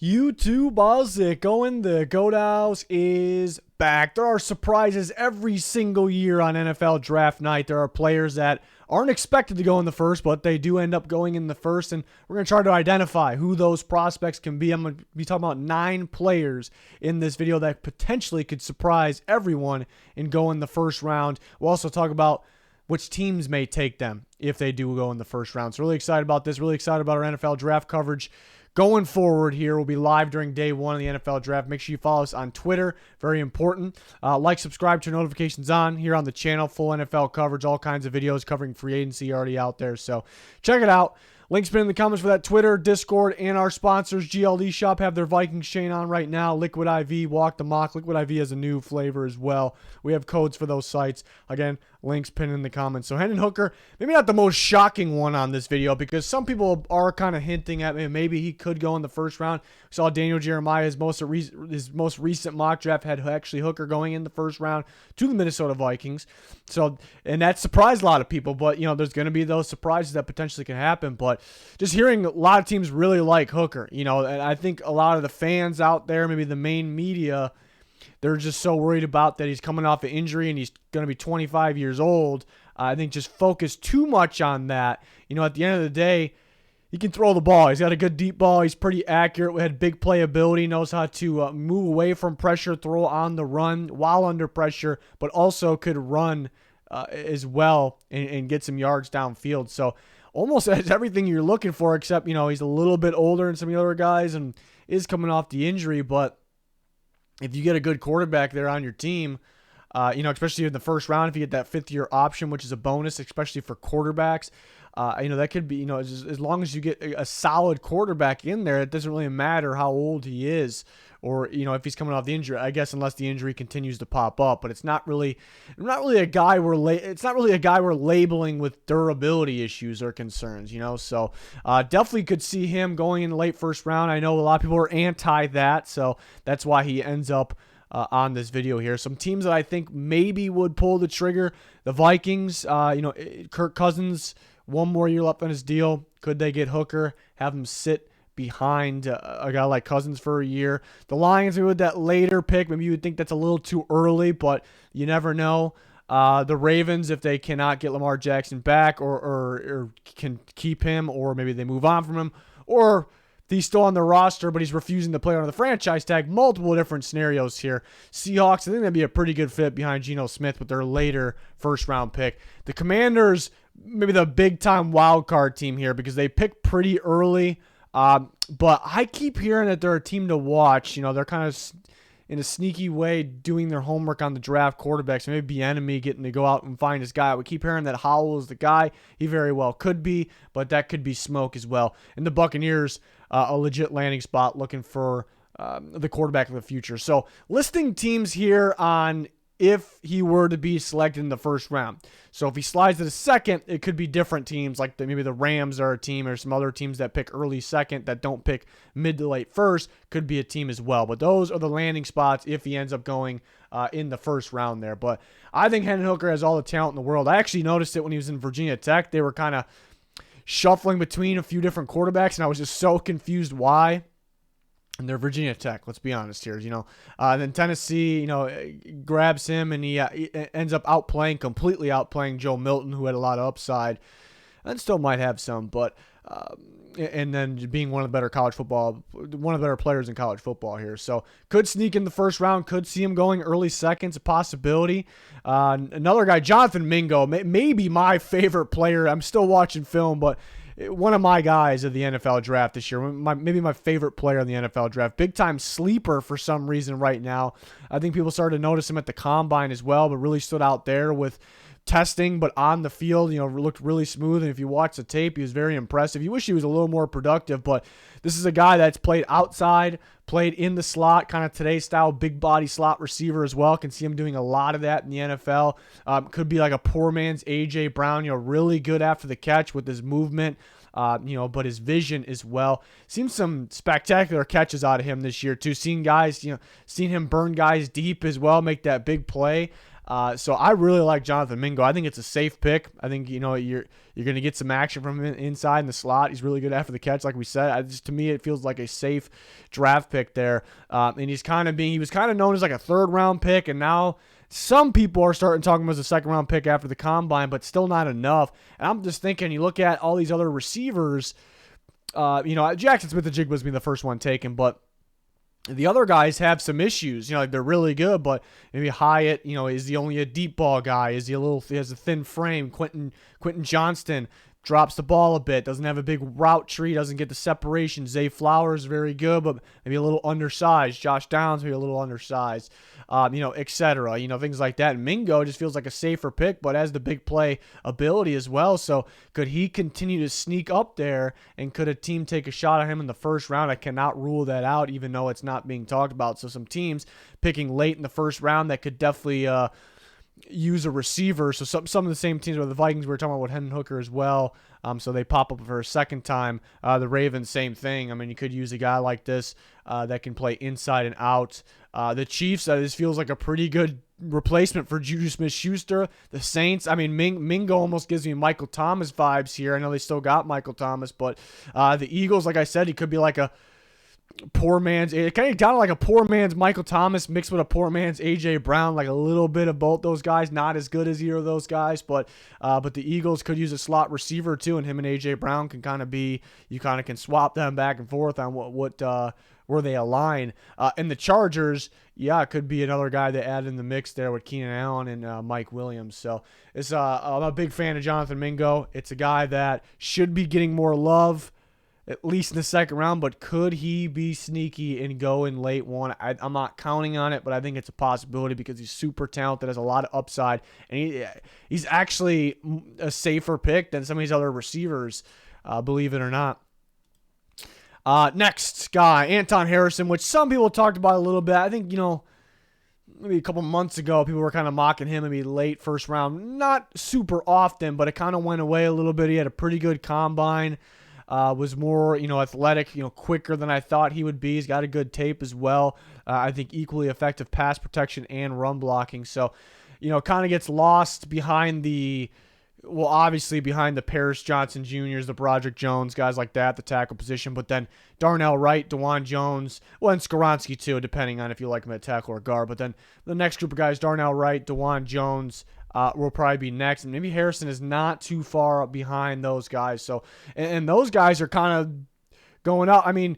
YouTube, how's it going? The Goat House is back. There are surprises every single year on NFL Draft Night. There are players that aren't expected to go in the first, but they do end up going in the first, and we're going to try to identify who those prospects can be. I'm going to be talking about 9 players in this video that potentially could surprise everyone and go in the first round. We'll also talk about which teams may take them if they do go in the first round. So really excited about this, really excited about our NFL draft coverage. Going forward here, we'll be live during day 1 of the NFL draft. Make sure you follow us on Twitter. Very important. Like, subscribe, turn notifications on here on the channel. Full NFL coverage, all kinds of videos covering free agency already out there. So check it out. Links been in the comments for that Twitter, Discord, and our sponsors. GLD Shop have their Vikings chain on right now. Liquid IV, Walk the Mock. Liquid IV has a new flavor as well. We have codes for those sites. Again, links pinned in the comments. So Hendon Hooker, maybe not the most shocking one on this video because some people are kind of hinting at maybe he could go in the first round. We saw Daniel Jeremiah, his most recent mock draft had actually Hooker going in the first round to the Minnesota Vikings. So, and that surprised a lot of people, but you know, there's going to be those surprises that potentially can happen. But just hearing a lot of teams really like Hooker, you know, and I think a lot of the fans out there, maybe the main media, they're just so worried about that he's coming off an injury and he's going to be 25 years old. I think just focus too much on that. You know, at the end of the day, he can throw the ball. He's got a good deep ball. He's pretty accurate. Had big playability. Knows how to move away from pressure, throw on the run while under pressure, but also could run as well and get some yards downfield. So almost has everything you're looking for, except, you know, he's a little bit older than some of the other guys and is coming off the injury. But if you get a good quarterback there on your team, you know, especially in the first round, if you get that 5th-year option, which is a bonus, especially for quarterbacks, you know, that could be, you know, as long as you get a solid quarterback in there, it doesn't really matter how old he is or, you know, if he's coming off the injury, I guess, unless the injury continues to pop up. But it's not really a guy we're labeling with durability issues or concerns, you know. So definitely could see him going in the late first round. I know a lot of people are anti that, so that's why he ends up on this video here. Some teams that I think maybe would pull the trigger: the Vikings. You know, Kirk Cousins, 1 more year left on his deal. Could they get Hooker, have him sit behind a guy like Cousins for a year? The Lions, maybe with that later pick, maybe you would think that's a little too early, but you never know. The Ravens, if they cannot get Lamar Jackson back or can keep him, or maybe they move on from him, or he's still on the roster, but he's refusing to play under the franchise tag. Multiple different scenarios here. Seahawks, I think that'd be a pretty good fit behind Geno Smith with their later first-round pick. The Commanders, maybe the big-time wild card team here because they pick pretty early. But I keep hearing that they're a team to watch. You know, they're kind of in a sneaky way doing their homework on the draft quarterbacks. Maybe Enemy getting to go out and find his guy. We keep hearing that Howell is the guy. He very well could be, but that could be smoke as well. And the Buccaneers, a legit landing spot looking for the quarterback of the future. So listing teams here on if he were to be selected in the first round. So if he slides to the second, it could be different teams, like maybe the Rams are a team, or some other teams that pick early second that don't pick mid to late first could be a team as well. But those are the landing spots if he ends up going in the first round there. But I think Hendon Hooker has all the talent in the world. I actually noticed it when he was in Virginia Tech. They were kind of shuffling between a few different quarterbacks, and I was just so confused why. And they're Virginia Tech, let's be honest here, you know. And then Tennessee, you know, grabs him, and he ends up completely outplaying Joe Milton, who had a lot of upside, and still might have some, but and then being one of the better players in college football here. So could sneak in the first round, could see him going early seconds, a possibility. Another guy, Jonathan Mingo, maybe my favorite player. I'm still watching film, but one of my guys of the NFL draft this year, maybe my favorite player in the NFL draft. Big-time sleeper for some reason right now. I think people started to notice him at the Combine as well, but really stood out there with testing, but on the field, you know, looked really smooth. And if you watch the tape, he was very impressive. You wish he was a little more productive, but this is a guy that's played outside, played in the slot, kind of today's style, big body slot receiver as well. Can see him doing a lot of that in the NFL. Could be like a poor man's A.J. Brown, you know, really good after the catch with his movement. You know, but his vision as well. Seen some spectacular catches out of him this year too. Seen him burn guys deep as well, make that big play. So I really like Jonathan Mingo. I think it's a safe pick. I think, you're going to get some action from him inside in the slot. He's really good after the catch, like we said. To me, it feels like a safe draft pick there. And he was kind of known as like a third-round pick, and now some people are starting talking about as a second-round pick after the combine, but still not enough. And I'm just thinking, you look at all these other receivers, Jackson Smith-Njigba was the first one taken, but the other guys have some issues. They're really good, but maybe Hyatt, is he only a deep ball guy? He has a thin frame? Quentin Johnston drops the ball a bit, doesn't have a big route tree, doesn't get the separation. Zay Flowers, very good, but maybe a little undersized. Josh Downs, maybe a little undersized, etc. Things like that. And Mingo just feels like a safer pick, but has the big play ability as well. So could he continue to sneak up there, and could a team take a shot at him in the first round? I cannot rule that out, even though it's not being talked about. So some teams picking late in the first round that could definitely use a receiver. So some of the same teams with the Vikings, we were talking about with Hendon Hooker as well. So they pop up for a second time. The Ravens, same thing. I mean, you could use a guy like this that can play inside and out. The Chiefs, this feels like a pretty good replacement for Juju Smith-Schuster. The Saints, I mean, Mingo almost gives me Michael Thomas vibes here. I know they still got Michael Thomas, but the Eagles, like I said, he could be like a kind of like a poor man's Michael Thomas mixed with a poor man's A.J. Brown, like a little bit of both those guys. Not as good as either of those guys, but the Eagles could use a slot receiver too, and him and A.J. Brown can kind of be, you kind of can swap them back and forth on where they align. And the Chargers, it could be another guy they add in the mix there with Keenan Allen and Mike Williams. So I'm a big fan of Jonathan Mingo. It's a guy that should be getting more love, at least in the second round, but could he be sneaky and go in late one? I'm not counting on it, but I think it's a possibility because he's super talented, has a lot of upside, and he's actually a safer pick than some of these other receivers, believe it or not. Next guy, Anton Harrison, which some people talked about a little bit. I think, maybe a couple months ago, people were kind of mocking him, maybe late first round. Not super often, but it kind of went away a little bit. He had a pretty good combine. Was more, athletic, quicker than I thought he would be. He's got a good tape as well. I think equally effective pass protection and run blocking. So, kind of gets lost behind obviously behind the Paris Johnson Jr.'s, the Broderick Jones, guys like that, the tackle position. But then Darnell Wright, DeJuan Jones, and Skoronski too, depending on if you like him at tackle or guard. But then the next group of guys, Darnell Wright, DeJuan Jones, will probably be next. And maybe Harrison is not too far behind those guys. So, and those guys are kind of going up. I mean,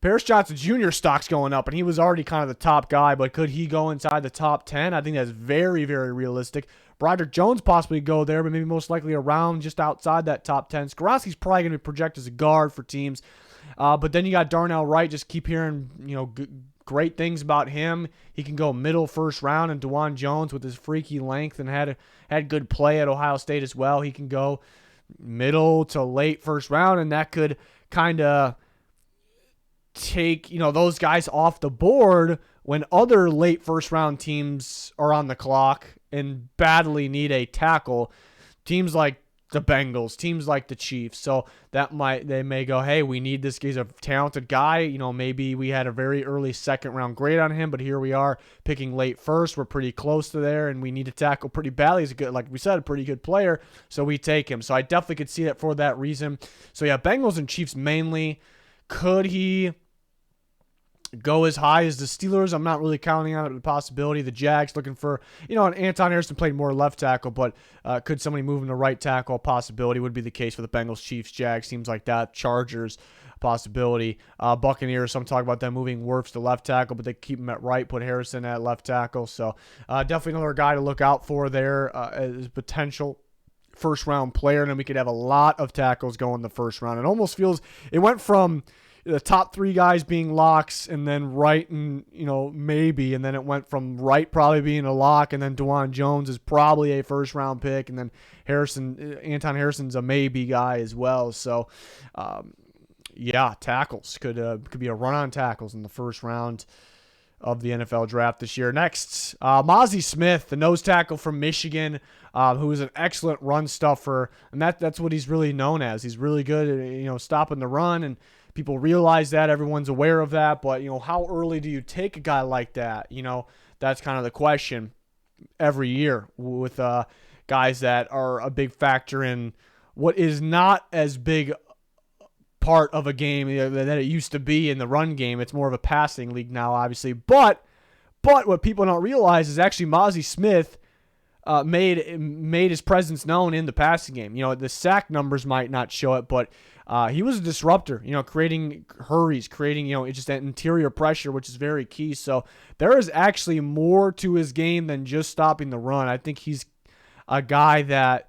Paris Johnson Jr. stock's going up, and he was already kind of the top guy, but could he go inside the top 10? I think that's very, very realistic. Broderick Jones possibly go there, but maybe most likely around just outside that top 10. Skoronski's probably going to be projected as a guard for teams. But then you got Darnell Wright. Just keep hearing, great things about him. He can go middle first round, and DeJuan Jones with his freaky length and had good play at Ohio State as well. He can go middle to late first round, and that could kind of take, those guys off the board when other late first round teams are on the clock and badly need a tackle. Teams like the Bengals, teams like the Chiefs. So they may go, hey, we need this. He's a talented guy. Maybe we had a very early second round grade on him, but here we are picking late first. We're pretty close to there, and we need to tackle pretty badly. He's a good, like we said, a pretty good player, so we take him. So I definitely could see that for that reason. So yeah, Bengals and Chiefs mainly. Could he go as high as the Steelers? I'm not really counting on it, the possibility. The Jags looking for, and Anton Harrison played more left tackle, but could somebody move him to right tackle? Possibility would be the case for the Bengals, Chiefs, Jags, teams like that. Chargers, possibility. Buccaneers, some talk about them moving Wirfs to left tackle, but they keep him at right, put Harrison at left tackle. So definitely another guy to look out for there as potential first-round player, and then we could have a lot of tackles going the first round. It almost feels, it went from the top three guys being locks, and then Wright and, maybe, and then it went from Wright probably being a lock, and then DeJuan Jones is probably a first-round pick, and then Anton Harrison's a maybe guy as well. So, tackles could be a run on tackles in the first round of the NFL draft this year. Next, MAZI Smith, the nose tackle from Michigan, who is an excellent run stuffer, and that's what he's really known as. He's really good at, stopping the run, and people realize that. Everyone's aware of that, but, how early do you take a guy like that? That's kind of the question. every year with guys that are a big factor in what is not as big part of a game that it used to be in the run game. It's more of a passing league now, obviously. But what people don't realize is actually MAZI Smith made his presence known in the passing game. The sack numbers might not show it, but he was a disruptor, creating hurries, creating, just that interior pressure, which is very key. So there is actually more to his game than just stopping the run. I think he's a guy that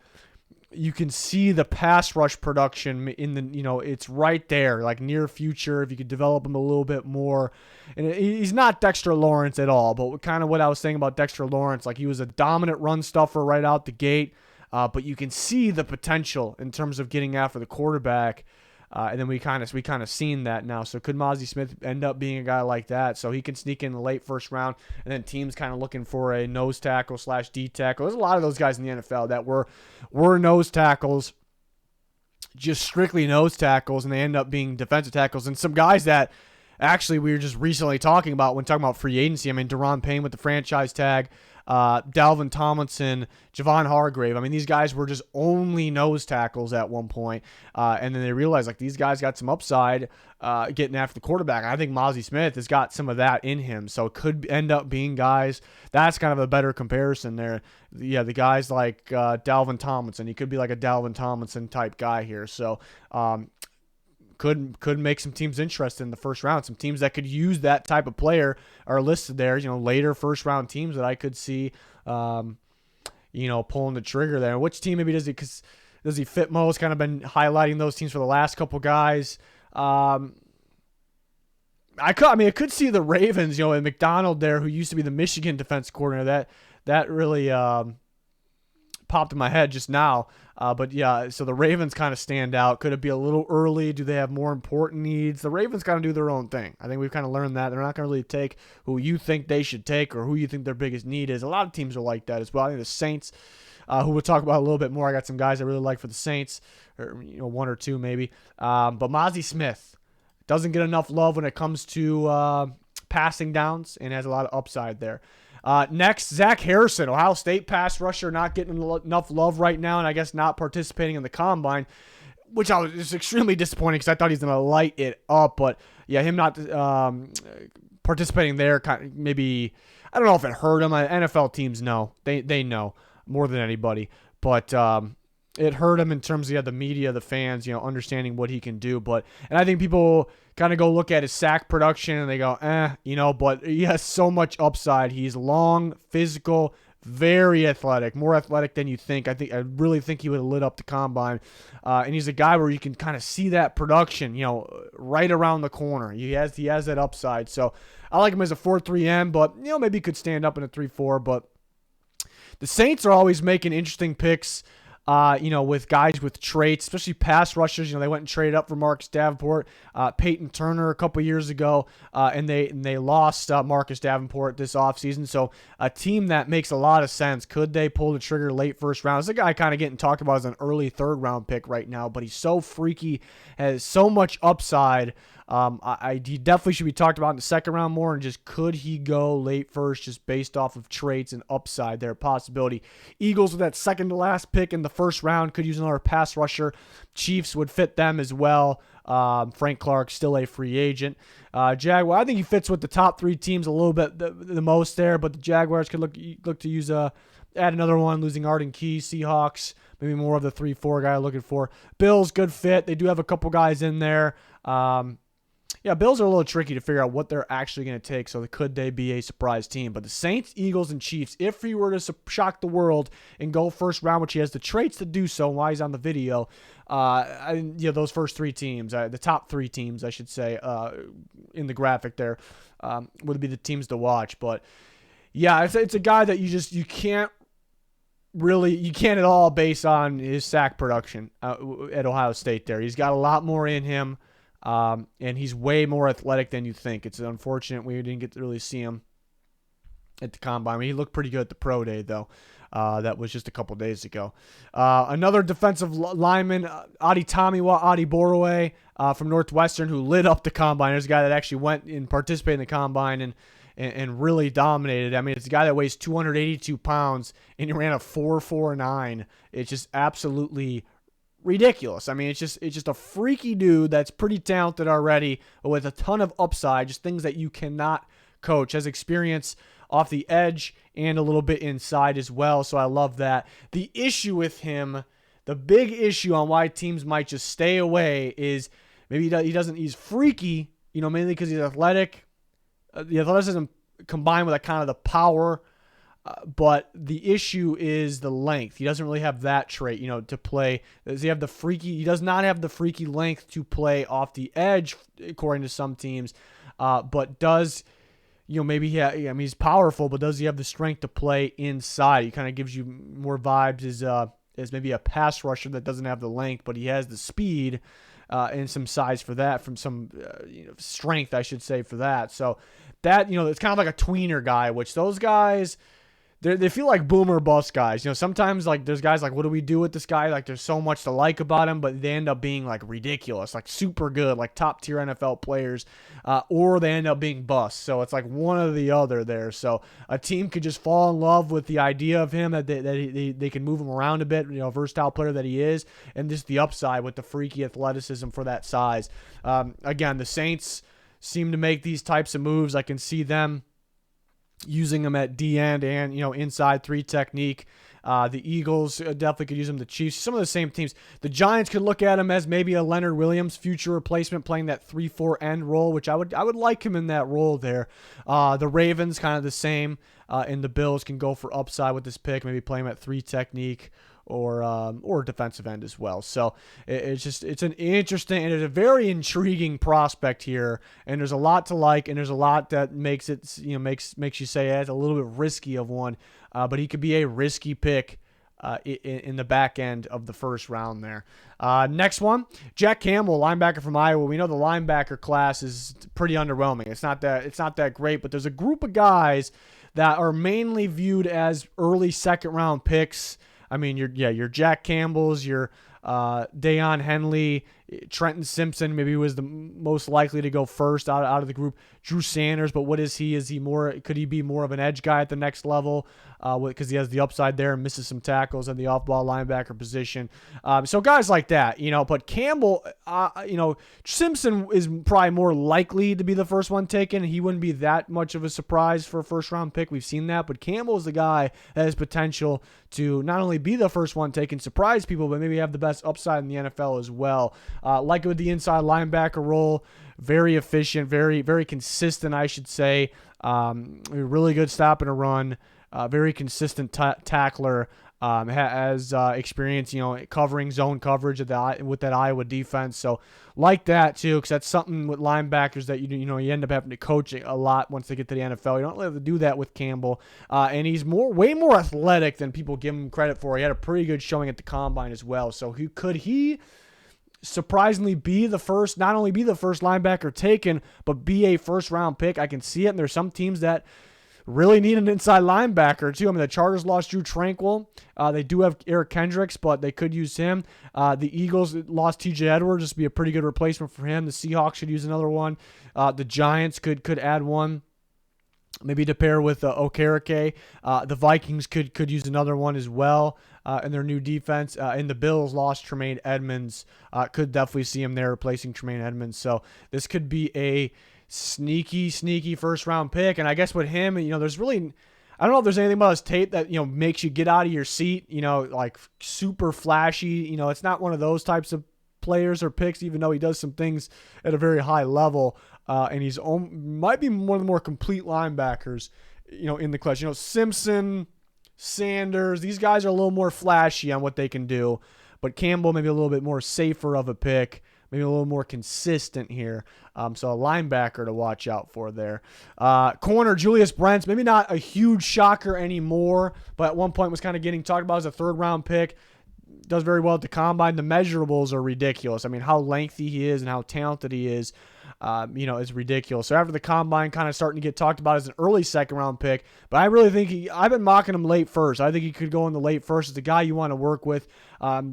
you can see the pass rush production in the, it's right there, like near future, if you could develop him a little bit more. And he's not Dexter Lawrence at all, but kind of what I was saying about Dexter Lawrence, like he was a dominant run stuffer right out the gate, but you can see the potential in terms of getting after the quarterback. And then we kind of seen that now. So could MAZI Smith end up being a guy like that? So he can sneak in the late first round, and then teams kind of looking for a nose tackle / D tackle. There's a lot of those guys in the NFL that were nose tackles, just strictly nose tackles, and they end up being defensive tackles. And some guys that actually we were just recently talking about when talking about free agency. I mean, Daron Payne with the franchise tag, Dalvin Tomlinson, Javon Hargrave. I mean, these guys were just only nose tackles at one point, and then they realized like these guys got some upside getting after the quarterback. I think MAZI Smith has got some of that in him, so it could end up being guys. That's kind of a better comparison there. Yeah, the guys like Dalvin Tomlinson. He could be like a Dalvin Tomlinson type guy here. So could make some teams interested in the first round. Some teams that could use that type of player are listed there. Later first round teams that I could see, pulling the trigger there. Which team maybe does he fit most? Kind of been highlighting those teams for the last couple guys. I could see the Ravens. And McDonald there, who used to be the Michigan defense coordinator. That really popped in my head just now. But yeah, so the Ravens kind of stand out. Could it be a little early? Do they have more important needs? The Ravens kind of do their own thing. I think we've kind of learned that. They're not going to really take who you think they should take or who you think their biggest need is. A lot of teams are like that as well. I think the Saints, who we'll talk about a little bit more. I got some guys I really like for the Saints, or one or two maybe. But MAZI Smith doesn't get enough love when it comes to passing downs and has a lot of upside there. Next, Zach Harrison, Ohio State pass rusher, not getting enough love right now, and I guess not participating in the combine, which I was just extremely disappointed because I thought he's going to light it up. But yeah, him not participating there, maybe, I don't know if it hurt him. NFL teams know. They know more than anybody. But it hurt him in terms of the media, the fans, understanding what he can do. And I think people kind of go look at his sack production and they go, but he has so much upside. He's long, physical, very athletic, more athletic than you think. I really think he would have lit up the combine. And he's a guy where you can kind of see that production, right around the corner. He has that upside. So I like him as a 4.3M, but maybe he could stand up in a 3.4. But the Saints are always making interesting picks. With guys with traits, especially pass rushers. They went and traded up for Marcus Davenport, Peyton Turner a couple years ago, and they lost Marcus Davenport this offseason. So a team that makes a lot of sense. Could they pull the trigger late first round? This is a guy kind of getting talked about as an early third round pick right now, but he's so freaky, has so much upside. He definitely should be talked about in the second round more, and just could he go late first just based off of traits and upside there, possibility. Eagles with that second to last pick in the first round could use another pass rusher. Chiefs would fit them as well. Frank Clark still a free agent. Jaguar, I think he fits with the top three teams a little bit the most there, but the Jaguars could look to use add another one, losing Arden Key. Seahawks, maybe more of the 3-4 guy looking for. Bills, good fit. They do have a couple guys in there. Bills are a little tricky to figure out what they're actually going to take, so could they be a surprise team? But the Saints, Eagles, and Chiefs, if he were to shock the world and go first round, which he has the traits to do so, while he's on the video, those first three teams, the top three teams, I should say, in the graphic there, would be the teams to watch. But yeah, it's a guy that you can't at all base on his sack production at Ohio State there. He's got a lot more in him. And he's way more athletic than you think. It's unfortunate we didn't get to really see him at the combine. I mean, he looked pretty good at the pro day, though. That was just a couple days ago. Another defensive lineman, ADETOMIWA from Northwestern, who lit up the combine. There's a guy that actually went and participated in the combine and and really dominated. I mean, it's a guy that weighs 282 pounds and he ran a 4.49. It's just absolutely ridiculous. I mean, it's just a freaky dude that's pretty talented already with a ton of upside, just things that you cannot coach. Has experience off the edge and a little bit inside as well, so I love that. The issue with him, the big issue on why teams might just stay away is maybe he's freaky, mainly because he's athletic. The athleticism combined with that kind of the power, but the issue is the length. He doesn't really have that trait, to play. Does he have the freaky? He does not have the freaky length to play off the edge, according to some teams. But does, maybe he's powerful, but does he have the strength to play inside? He kind of gives you more vibes as maybe a pass rusher that doesn't have the length, but he has the speed and some size for that, from some strength, I should say, for that. So that, it's kind of like a tweener guy, which those guys, they feel like boomer bust guys. Sometimes like there's guys like, what do we do with this guy? Like there's so much to like about him, but they end up being like ridiculous, like super good, like top tier NFL players, or they end up being busts. So it's like one or the other there. So a team could just fall in love with the idea of him, that they can move him around a bit, versatile player that he is, and just the upside with the freaky athleticism for that size. Again, the Saints seem to make these types of moves. I can see them using them at D end and inside 3 technique. The Eagles definitely could use them. The Chiefs, some of the same teams. The Giants could look at him as maybe a Leonard Williams future replacement, playing that 3-4 end role, which I would like him in that role there. The Ravens kind of the same, and the Bills can go for upside with this pick, maybe play him at 3 technique or defensive end as well. So it's an interesting and it's a very intriguing prospect here, and there's a lot to like, and there's a lot that makes it makes you say it's a little bit risky of one, but he could be a risky pick in the back end of the first round there. Next one, Jack Campbell, linebacker from Iowa. We know the linebacker class is pretty underwhelming. It's not that great, but there's a group of guys that are mainly viewed as early second round picks. I mean, your Jack Campbell's, your Deion Henley, Trenton Simpson maybe was the most likely to go first out of the group. Drew Sanders, but what is he? Could he be more of an edge guy at the next level? Because he has the upside there and misses some tackles in the off-ball linebacker position. So guys like that, but Campbell, Simpson is probably more likely to be the first one taken. He wouldn't be that much of a surprise for a first-round pick. We've seen that, but Campbell is the guy that has potential to not only be the first one taken, surprise people, but maybe have the best upside in the NFL as well. Like with the inside linebacker role, very efficient, very, very consistent, I should say. Really good stop and a run. Very consistent tackler. Has experience, covering zone coverage with that Iowa defense. So like that too, because that's something with linebackers that you end up having to coach a lot once they get to the NFL. You don't really have to do that with Campbell, and he's way more athletic than people give him credit for. He had a pretty good showing at the combine as well. So could he surprisingly not only be the first linebacker taken, but be a first round pick? I can see it, and there's some teams that really need an inside linebacker too. I mean, the Chargers lost Drew Tranquill. They do have Eric Kendricks, but they could use him. The Eagles lost TJ Edwards, just be a pretty good replacement for him. The Seahawks should use another one. The Giants could add one, maybe to pair with Okereke. The Vikings could use another one as well in their new defense. And the Bills lost Tremaine Edmonds. Could definitely see him there replacing Tremaine Edmonds. So this could be a sneaky first round pick. And I guess with him, there's really, I don't know if there's anything about his tape that makes you get out of your seat, like super flashy. It's not one of those types of players or picks, even though he does some things at a very high level, and he's might be one of the more complete linebackers in the class. Simpson, Sanders, these guys are a little more flashy on what they can do, but Campbell maybe a little bit more safer of a pick, maybe a little more consistent here. So a linebacker to watch out for there. Corner, Julius Brents, maybe not a huge shocker anymore, but at one point was kind of getting talked about as a third-round pick. Does very well at the combine. The measurables are ridiculous. I mean, how lengthy he is and how talented he is. is ridiculous. So after the combine, kind of starting to get talked about as an early second-round pick, but I really think I've been mocking him late first. I think he could go in the late first. It's a guy you want to work with.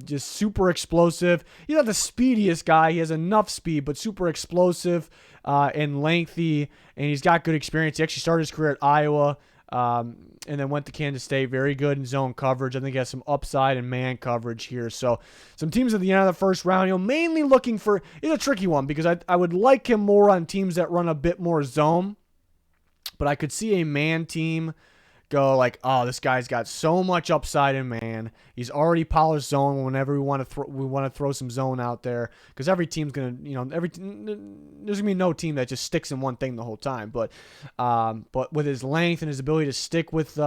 Just super explosive. He's not the speediest guy. He has enough speed, but super explosive and lengthy, and he's got good experience. He actually started his career at Iowa. And then went to Kansas State. Very good in zone coverage. I think he has some upside in man coverage here. So some teams at the end of the first round, mainly looking for – it's a tricky one because I would like him more on teams that run a bit more zone. But I could see a man team go like, oh, this guy's got so much upside in man. He's already polished zone whenever we want to throw some zone out there, because every team's gonna, there's gonna be no team that just sticks in one thing the whole time. But with his length and his ability to stick with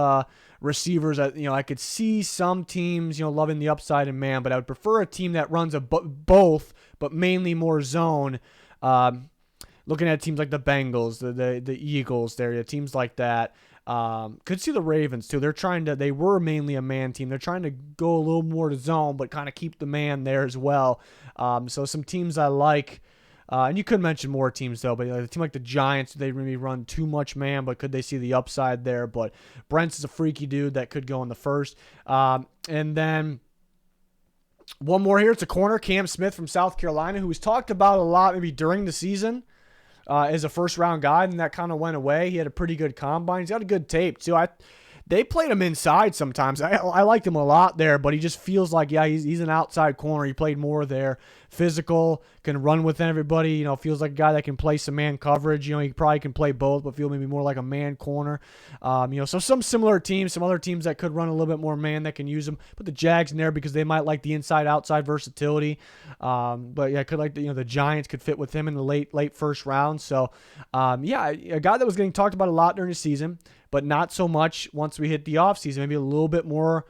receivers, I could see some teams loving the upside in man, but I would prefer a team that runs both, but mainly more zone. Looking at teams like the Bengals, the Eagles, teams like that. Could see the Ravens too. They were mainly a man team. They're trying to go a little more to zone, but kind of keep the man there as well. So some teams I like, and you could mention more teams though, but a team like the Giants, they maybe run too much man, but could they see the upside there? But Brents is a freaky dude that could go in the first. And then one more here. It's a corner, Cam Smith from South Carolina, who was talked about a lot maybe during the season. As a first-round guy, and that kind of went away. He had a pretty good combine. He's got a good tape, too. They played him inside sometimes. I liked him a lot there, but he just feels like, he's an outside corner. He played more there. Physical, can run with everybody. Feels like a guy that can play some man coverage. He probably can play both, but feel maybe more like a man corner. So some similar teams, some other teams that could run a little bit more man that can use him. Put the Jags in there because they might like the inside-outside versatility. But yeah, could like the Giants could fit with him in the late first round. So a guy that was getting talked about a lot during the season, but not so much once we hit the offseason. Maybe a little bit more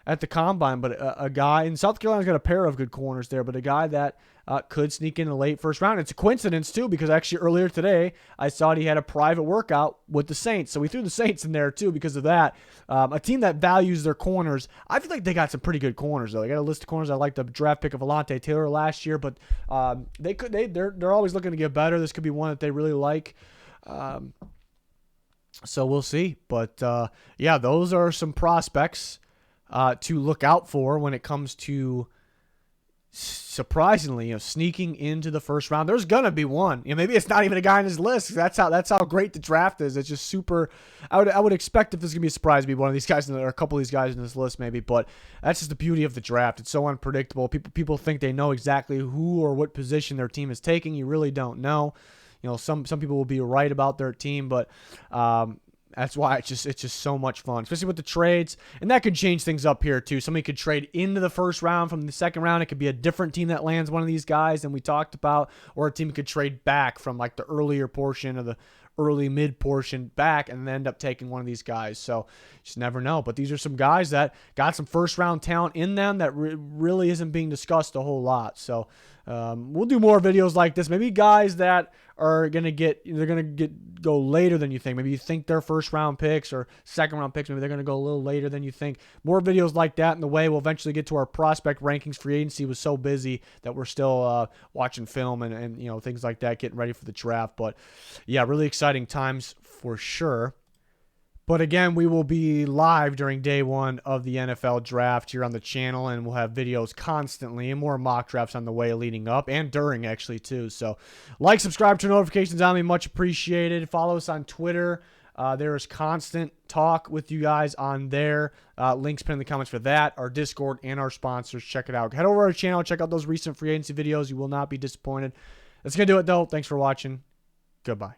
at the combine, but a guy in South Carolina's got a pair of good corners there, but a guy that could sneak in the late first round. It's a coincidence too, because actually earlier today I saw he had a private workout with the Saints, so we threw the Saints in there too because of that. A team that values their corners. I feel like they got some pretty good corners though. They got a list of corners. I like the draft pick of Alontae Taylor last year, but they're always looking to get better. This could be one that they really like. So we'll see, but those are some prospects to look out for when it comes to, surprisingly, sneaking into the first round. There's gonna be one. Maybe it's not even a guy on his list. That's how great the draft is. It's just super. I would expect if there's gonna be a surprise to be one of these guys, or a couple of these guys in this list, maybe. But that's just the beauty of the draft. It's so unpredictable. People think they know exactly who or what position their team is taking. You really don't know. Some people will be right about their team, but that's why it's just so much fun, especially with the trades. And that could change things up here too. Somebody could trade into the first round from the second round. It could be a different team that lands one of these guys than we talked about, or a team could trade back from like the earlier portion of the early mid portion back and then end up taking one of these guys. So just never know. But these are some guys that got some first round talent in them that really isn't being discussed a whole lot. So we'll do more videos like this. Maybe guys that are going to go later than you think. Maybe you think they're first round picks or second round picks. Maybe they're going to go a little later than you think. More videos like that in the way. We'll eventually get to our prospect rankings. Free agency was so busy that we're still watching film and things like that, getting ready for the draft. But yeah, really exciting times for sure. But again, we will be live during day one of the NFL draft here on the channel, and we'll have videos constantly and more mock drafts on the way leading up and during actually too. So like, subscribe, turn notifications on, be much appreciated. Follow us on Twitter. There is constant talk with you guys on there. Links pinned in the comments for that, our Discord, and our sponsors. Check it out. Head over to our channel. Check out those recent free agency videos. You will not be disappointed. That's going to do it, though. Thanks for watching. Goodbye.